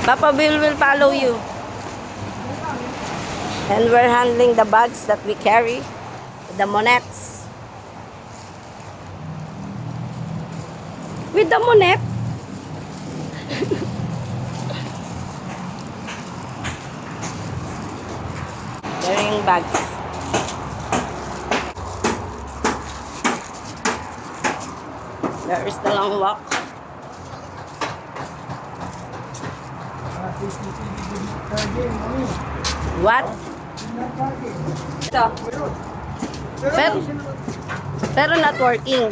Papa Bill will follow you. And we're handling the bags that we carry. The monettes. With the monette. Carrying bags. There is the long walk. What? Ito. Pero not working.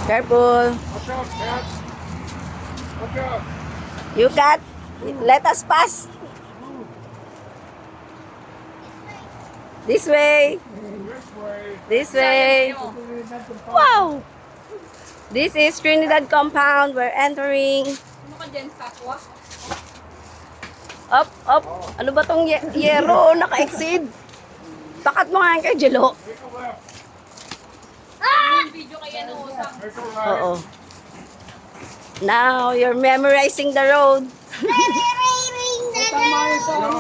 Careful. Watch out, cat. Watch out. You cat, let us pass. This way. This way. This way. Wow! This is Trinidad compound. We're entering. Up, up. Ano ba tong yero? Naka-exceed. Pakat mo nga kay Jello. Take a left. Video kaya nung usap. Take a right. Oo. Now, you're memorizing the road. Down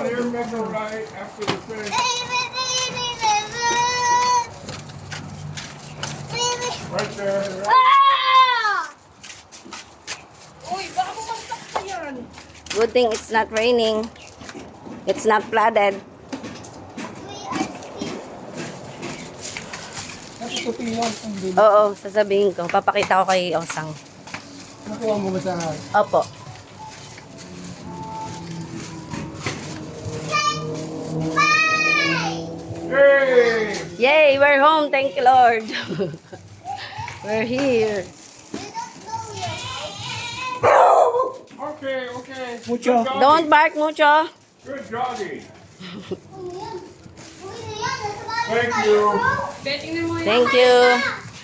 here, make a right after the thing. Right there. Uy, baka bumagsak ka yan. Good thing it's not raining. It's not flooded. Oo, sasabihin ko. Papakita ko kay Osang. Nakuha mo ba sa... Opo. Hey! Yay, we're home. Thank you, Lord. We're here. Okay, okay. Mucho. Good doggy. Don't bark mucho. Good doggy. Thank you. Betting na mo yan. Thank you.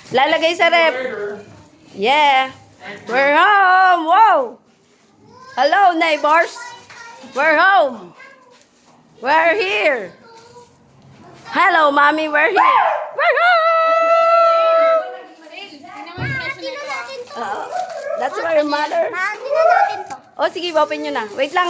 Lalagay sa rep. Later. Yeah. We're home. Whoa. Hello, neighbors. We're home. We're here. Hello, mommy. We're here. We're home. That's for your mother. Oh, sige, open nyo na. Wait lang.